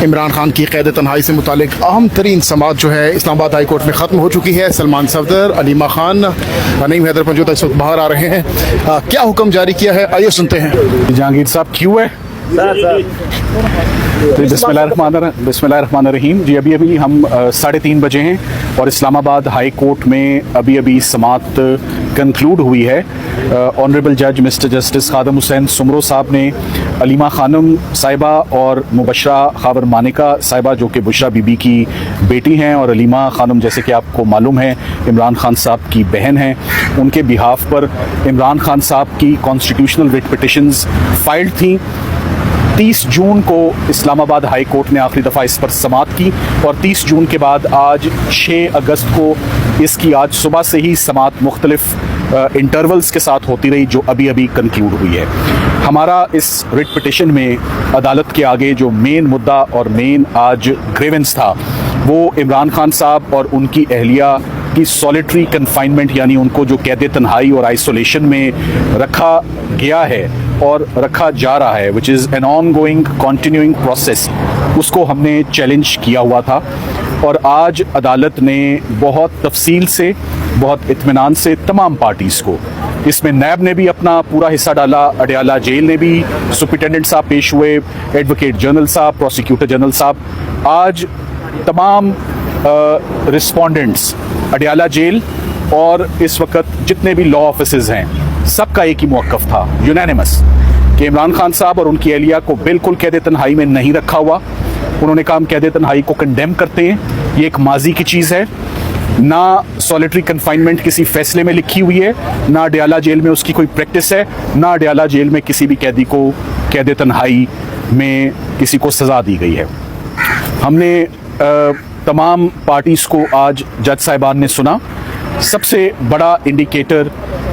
इमरान खान की क़ैद तन्हाई से मुतालिक अहम तरीन समाअत जो है इस्लामाबाद हाई कोर्ट में ख़त्म हो चुकी है। सलमान सफदर, अलीमा खान, नईम हैदर पंजोता इस वक्त बाहर आ रहे हैं। क्या हुक्म जारी किया है, आइए सुनते हैं। जहांगीर साहब क्यों है? बिस्मिल्लाहिर्रहमानिर्रहीम। जी अभी हम 3:30 बजे हैं और इस्लामाबाद हाई कोर्ट में अभी समाअत कंक्लूड हुई है। ऑनरेबल जज मिस्टर जस्टिस खादम हुसैन सुमरो साहब ने अलीमा खानम साहिबा और मुबशरा खावर मानिका साहिबा जो कि बुशरा बीबी की बेटी हैं और अलीमा खानम जैसे कि आपको मालूम है इमरान खान साहब की बहन हैं, उनके बिहाफ पर इमरान खान साहब की कॉन्स्टिट्यूशनल रिट पिटिशंस फाइल्ड थी। 30 जून को इस्लामाबाद हाई कोर्ट ने आखिरी दफ़ा इस पर समाअत की और 30 जून के बाद आज 6 अगस्त को इसकी आज सुबह से ही समाअत मुख्तलिफ इंटरवल्स के साथ होती रही जो अभी कंक्लूड हुई है। हमारा इस रिट पिटिशन में अदालत के आगे जो मेन मुद्दा और मेन आज ग्रीवेंस था वो इमरान खान साहब और उनकी अहलिया की सॉलिटरी कन्फाइनमेंट यानी उनको जो कैद तन्हाई और आइसोलेशन में रखा गया है और रखा जा रहा है which is an on going continuing process, उसको हमने चैलेंज किया हुआ था। और आज अदालत ने बहुत तफसील से बहुत इत्मीनान से तमाम पार्टीज़ को, इसमें नैब ने भी अपना पूरा हिस्सा डाला, अडयाला जेल ने भी, सुपरिटेंडेंट साहब पेश हुए, एडवोकेट जनरल साहब, प्रोसिक्यूटर जनरल साहब, आज तमाम रिस्पोंडेंट्स अडयाला जेल और इस वक्त जितने भी लॉ ऑफिसर्स हैं सबका एक ही मौक़िफ़ था यूनानिमस कि इमरान खान साहब और उनकी अहलिया को बिल्कुल कैद तन्हाई में नहीं रखा हुआ। उन्होंने कहा हम कैद तन्हाई को कंडेम करते हैं, ये एक माजी की चीज़ है, ना सॉलिटरी कन्फाइनमेंट किसी फैसले में लिखी हुई है, ना अडयाला जेल में उसकी कोई प्रैक्टिस है, ना अडयाला जेल में किसी भी कैदी को कैद तन्हाई में किसी को सज़ा दी गई है। हमने तमाम पार्टीज़ को आज जज साहिबान ने सुना। सबसे बड़ा इंडिकेटर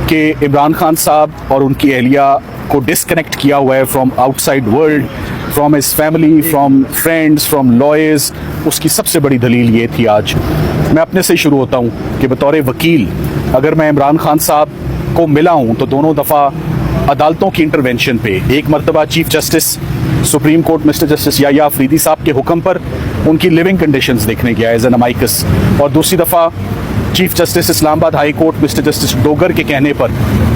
कि इमरान खान साहब और उनकी अहलिया को डिस्कनेक्ट किया हुआ है from outside world, from his family, from friends, from lawyers, उसकी सबसे बड़ी दलील ये थी। आज मैं अपने से शुरू होता हूँ कि बतौर वकील अगर मैं इमरान खान साहब को मिला हूँ तो दोनों दफ़ा अदालतों की इंटरवेंशन पे, एक मरतबा chief justice supreme court mister justice Yahya Afridi साहब के हुक्म पर उनकी लिविंग कंडीशंस देखने गया एज एन अमाइकस, और दूसरी दफ़ा chief justice Islamabad high court mister justice Dogar के कहने पर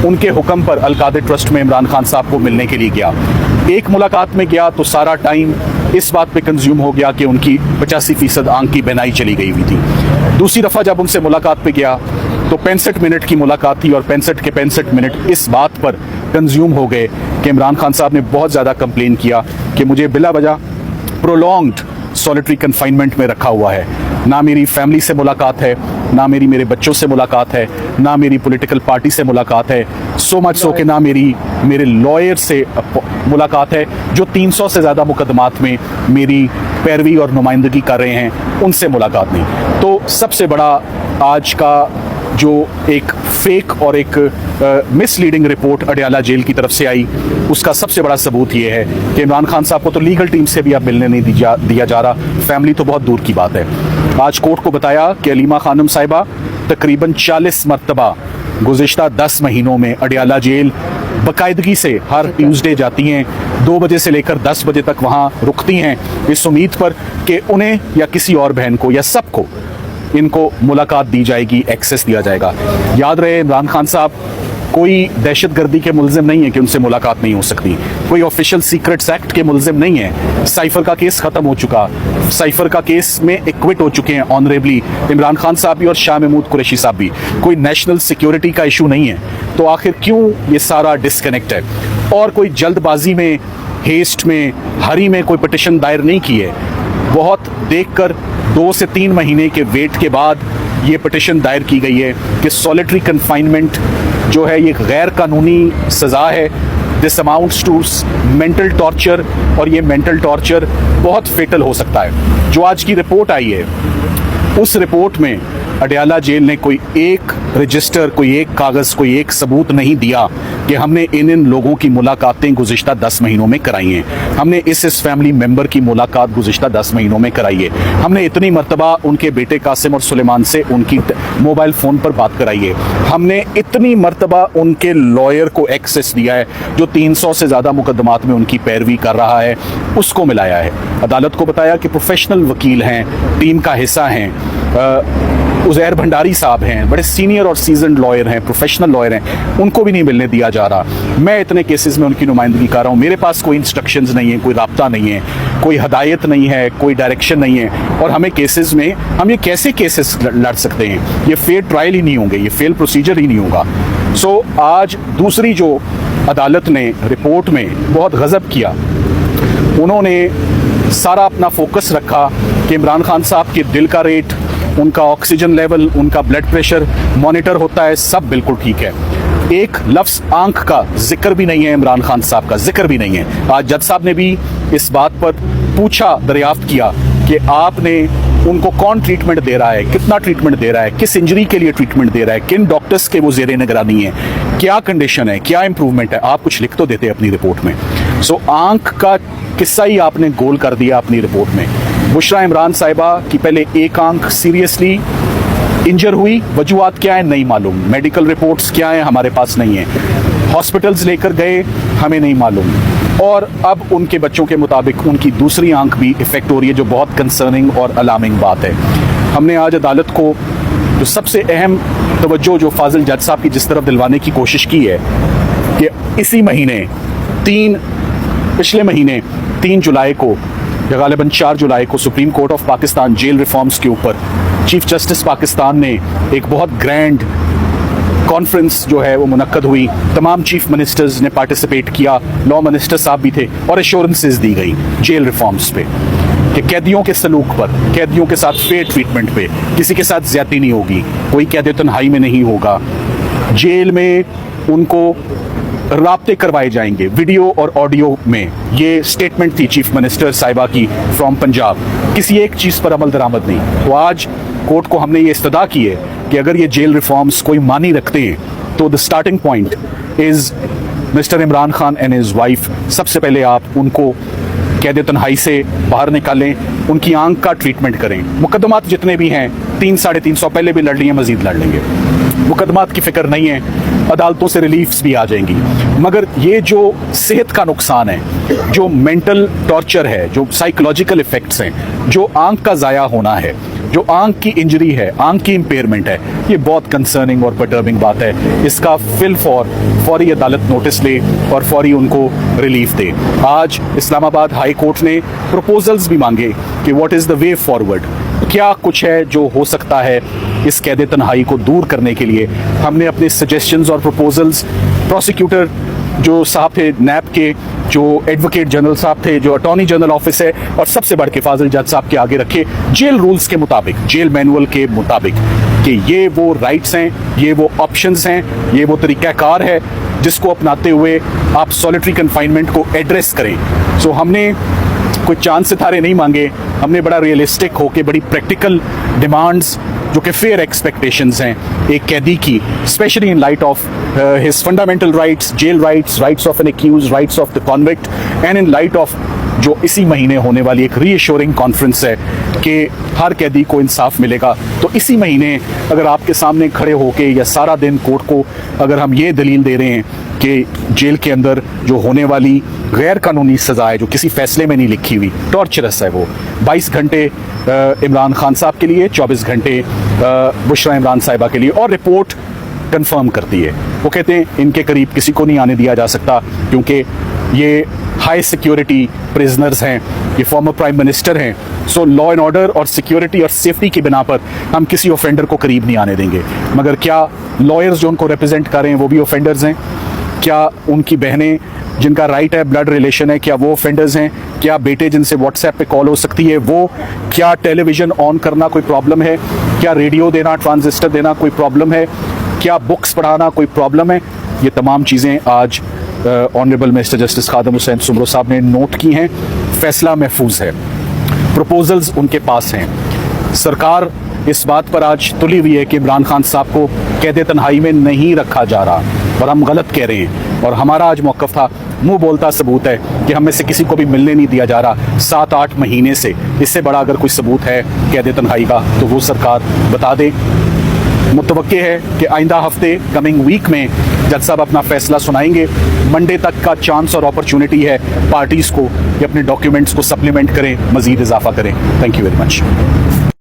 उनके हुक्म पर अल-कादिर ट्रस्ट में इमरान खान साहब को मिलने के लिए गया। एक मुलाकात में गया तो सारा टाइम इस बात पे कंज्यूम हो गया कि उनकी 85% आंख की बहनाई चली गई हुई थी। दूसरी दफ़ा जब उनसे मुलाकात पे गया तो 65 मिनट की मुलाकात थी और 65 के 65 मिनट इस बात पर कंज्यूम हो गए कि इमरान खान साहब ने बहुत ज़्यादा कंप्लेन किया कि मुझे बिला वजह प्रोलॉन्ग्ड सॉलिटरी कन्फाइनमेंट में रखा हुआ है। ना मेरी फैमिली से मुलाकात है, ना मेरे बच्चों से मुलाकात है, ना मेरी पॉलिटिकल पार्टी से मुलाकात है, सो मच सो कि ना मेरे लॉयर से मुलाकात है जो 300 से ज़्यादा मुकदमात में मेरी पैरवी और नुमाइंदगी कर रहे हैं, उनसे मुलाकात नहीं। तो सबसे बड़ा आज का जो एक फेक और एक मिसलीडिंग रिपोर्ट अडयाला जेल की तरफ से आई, उसका सबसे बड़ा सबूत ये है कि इमरान खान साहब को तो लीगल टीम से भी अब मिलने नहीं दिया जा रहा, फैमिली तो बहुत दूर की बात है। आज कोर्ट को बताया कि अलीमा खानम साहिबा तकरीबन 40 मरतबा गुज़िश्ता 10 महीनों में अडयाला जेल बाकायदगी से हर ट्यूसडे जाती हैं, 2 बजे से लेकर 10 बजे तक वहाँ रुकती हैं इस उम्मीद पर कि उन्हें या किसी और बहन को या सबको इनको मुलाकात दी जाएगी, एक्सेस दिया जाएगा। याद रहे इमरान खान साहब कोई दहशतगर्दी के मुल्जिम नहीं है कि उनसे मुलाकात नहीं हो सकती, कोई ऑफिशियल सीक्रेट्स एक्ट के मुल्जिम नहीं है। साइफर का केस ख़त्म हो चुका, साइफर का केस में एक्विट हो चुके हैं ऑनरेबली इमरान खान साहब भी और शाह महमूद कुरैशी साहब भी, कोई नेशनल सिक्योरिटी का इशू नहीं है। तो आखिर क्यों ये सारा डिस्कनेक्ट है? और कोई जल्दबाजी में, हेस्ट में, हरी में कोई पिटिशन दायर नहीं की है, बहुत देखकर 2 से 3 महीने के वेट के बाद ये पिटिशन दायर की गई है कि सॉलिटरी कन्फाइनमेंट जो है ये गैर कानूनी सज़ा है, this amounts to mental torture, और ये मेंटल टॉर्चर बहुत फेटल हो सकता है। जो आज की रिपोर्ट आई है उस रिपोर्ट में अडयाला जेल ने कोई एक रजिस्टर, कोई एक कागज, कोई एक सबूत नहीं दिया कि हमने इन लोगों की मुलाकातें गुज़िश्ता 10 महीनों में कराई हैं। हमने इस फैमिली मेंबर की मुलाकात गुज़िश्ता 10 महीनों में कराई है। हमने इतनी मर्तबा उनके बेटे कासिम और सुलेमान से उनकी मोबाइल फ़ोन पर बात कराई है। हमने इतनी मर्तबा उनके लॉयर को एक्सेस दिया है जो 300 से ज़्यादा मुकदमात में उनकी पैरवी कर रहा है, उसको मिलाया है। अदालत को बताया कि प्रोफेशनल वकील हैं, टीम का हिस्सा हैं, उज़ैर भंडारी साहब हैं, बड़े सीनियर और सीजनड लॉयर हैं, प्रोफेशनल लॉयर हैं, उनको भी नहीं मिलने दिया जा रहा। मैं इतने केसेस में उनकी नुमाइंदगी कर रहा हूँ, मेरे पास कोई इंस्ट्रक्शंस नहीं है, कोई राब्ता नहीं है, कोई हदायत नहीं है, कोई डायरेक्शन नहीं है। और हमें केसेस में हम ये कैसे केसेस लड़ सकते हैं? ये फेयर ट्रायल ही नहीं होंगे, ये फेयर प्रोसीजर ही नहीं होगा। सो आज दूसरी जो अदालत ने रिपोर्ट में बहुत गज़ब किया, उन्होंने सारा अपना फोकस रखा कि इमरान खान साहब के दिल का रेट, उनका ऑक्सीजन लेवल, उनका ब्लड प्रेशर मॉनिटर होता है, सब बिल्कुल ठीक है। एक लफ्ज़ आंख का जिक्र भी नहीं है, इमरान खान साहब का जिक्र भी नहीं है। आज जज साहब ने भी इस बात पर पूछा, दरियाफ्त किया कि आपने उनको कौन ट्रीटमेंट दे रहा है, कितना ट्रीटमेंट दे रहा है, किस इंजरी के लिए ट्रीटमेंट दे रहा है, किन डॉक्टर्स के वो ज़ेरे निगरानी है, क्या कंडीशन है, क्या इंप्रूवमेंट है। आप कुछ लिख तो देते अपनी रिपोर्ट में। सो आंख का किस्सा ही आपने गोल कर दिया अपनी रिपोर्ट में। बुशरा इमरान साहिबा की पहले एक आंख सीरियसली इंजर हुई, वजूहात क्या है नहीं मालूम, मेडिकल रिपोर्ट्स क्या है हमारे पास नहीं है, हॉस्पिटल्स लेकर गए हमें नहीं मालूम, और अब उनके बच्चों के मुताबिक उनकी दूसरी आंख भी इफेक्ट हो रही है, जो बहुत कंसर्निंग और अलार्मिंग बात है। हमने आज अदालत को जो सबसे अहम तवज्जो जो फाजिल जज साहब की जिस तरफ दिलवाने की कोशिश की है कि इसी महीने पिछले महीने 3 जुलाई को या गालिबन 4 जुलाई को supreme court of Pakistan jail reforms के ऊपर चीफ जस्टिस पाकिस्तान ने एक बहुत ग्रैंड कॉन्फ्रेंस जो है वो मुनक्कद हुई। तमाम चीफ मिनिस्टर्स ने पार्टिसिपेट किया, लॉ मिनिस्टर साहब भी थे, और एश्योरेंसेस दी गई जेल रिफॉर्म्स पे कि कैदियों के सलूक पर, कैदियों के साथ फेयर ट्रीटमेंट पे, किसी के साथ ज्यादती नहीं होगी, कोई कैद तन्हाई में नहीं होगा, जेल में उनको राब्ते करवाए जाएंगे वीडियो और ऑडियो में। ये स्टेटमेंट थी चीफ मिनिस्टर साहिबा की फ्रॉम पंजाब। किसी एक चीज़ पर अमल दरामद नहीं। तो आज कोर्ट को हमने ये इस्तदा की है कि अगर ये जेल रिफॉर्म्स कोई मानी रखते हैं तो the starting point is mister Imran Khan and his wife. सबसे पहले आप उनको कैद तन्हाई से बाहर निकालें, उनकी आंख का ट्रीटमेंट करें। मुकदमात जितने भी हैं 300-350 पहले भी लड़ लिए, मजीद लड़ लेंगे, मुकदमात की फिक्र नहीं है, अदालतों से रिलीफ्स भी आ जाएंगी। मगर ये जो सेहत का नुकसान है, जो मेंटल टॉर्चर है, जो साइकोलॉजिकल इफेक्ट्स हैं, जो आंख का ज़ाया होना है, जो आंख की इंजरी है, आंख की इम्पेयरमेंट है, ये बहुत कंसर्निंग और परटर्बिंग बात है। इसका फौरी अदालत नोटिस ले और फौरी उनको रिलीफ दे। आज इस्लामाबाद हाई कोर्ट ने प्रपोजल्स भी मांगे कि what is the way forward, क्या कुछ है जो हो सकता है इस कैद तन्हाई को दूर करने के लिए। हमने अपने सजेशंस और प्रपोजल्स प्रोसिक्यूटर जो साहब थे नैब के, जो एडवोकेट जनरल साहब थे, जो अटॉर्नी जनरल ऑफिस है, और सबसे बढ़ के फाजिल जज साहब के आगे रखे, जेल रूल्स के मुताबिक, जेल मैनुअल के मुताबिक, कि ये वो राइट्स हैं, ये वो ऑप्शंस हैं, ये वो तरीक़ाकार है जिसको अपनाते हुए आप सॉलिटरी कन्फाइनमेंट को एड्रेस करें। सो हमने कोई चांद सितारे नहीं मांगे, हमने बड़ा रियलिस्टिक होके बड़ी प्रैक्टिकल डिमांड्स जो कि फेयर एक्सपेक्टेशंस हैं एक कैदी की, specially in light of his fundamental rights, jail rights, rights of an accused, rights of the convict, and in light of जो इसी महीने होने वाली एक रीअश्योरिंग कॉन्फ्रेंस है कि हर कैदी को इंसाफ मिलेगा। तो इसी महीने अगर आपके सामने खड़े होके या सारा दिन कोर्ट को अगर हम ये दलील दे रहे हैं कि जेल के अंदर जो होने वाली गैर कानूनी सज़ा है, जो किसी फैसले में नहीं लिखी हुई, टॉर्चरस है, वो 22 घंटे इमरान खान साहब के लिए, 24 घंटे बुशरा इमरान साहिबा के लिए, और रिपोर्ट कंफर्म करती है। वो कहते हैं इनके करीब किसी को नहीं आने दिया जा सकता क्योंकि ये हाई सिक्योरिटी प्रिजनर्स हैं, ये फॉर्मर प्राइम मिनिस्टर हैं। सो लॉ एंड ऑर्डर और सिक्योरिटी और सेफ्टी की बिना पर हम किसी ऑफेंडर को करीब नहीं आने देंगे। मगर क्या लॉयर्स जो उनको रिप्रेजेंट कर रहे हैं वो भी ऑफेंडर्स हैं? क्या उनकी बहनें जिनका राइट है, ब्लड रिलेशन है, क्या वो ऑफेंडर्स हैं? क्या बेटे जिनसे व्हाट्सएप पे कॉल हो सकती है वो? क्या टेलीविज़न ऑन करना कोई प्रॉब्लम है? क्या रेडियो देना, ट्रांजिस्टर देना कोई प्रॉब्लम है? क्या बुक्स पढ़ाना कोई प्रॉब्लम है? ये तमाम चीज़ें आज honourable minister justice Khadim Hussain Soomro sahab ने नोट की हैं। फैसला महफूज है, प्रपोजल्स उनके पास हैं। सरकार इस बात पर आज तुली हुई है कि इमरान खान साहब को कैद तन्हाई में नहीं रखा जा रहा और हम गलत कह रहे हैं। और हमारा आज मौक़िफ़ था, मुंह बोलता सबूत है कि हम में से किसी को भी मिलने नहीं दिया जा रहा 7-8 महीने से। इससे बड़ा अगर कोई सबूत है कैद तन्हाई का तो वो सरकार बता दे। मुतवक्के है कि आइंदा हफ्ते कमिंग वीक में जज साहब अपना फैसला सुनाएंगे। मंडे तक का चांस और अपॉर्चुनिटी है पार्टीज़ को कि अपने डॉक्यूमेंट्स को सप्लीमेंट करें, मज़ीद इजाफा करें। Thank you very much.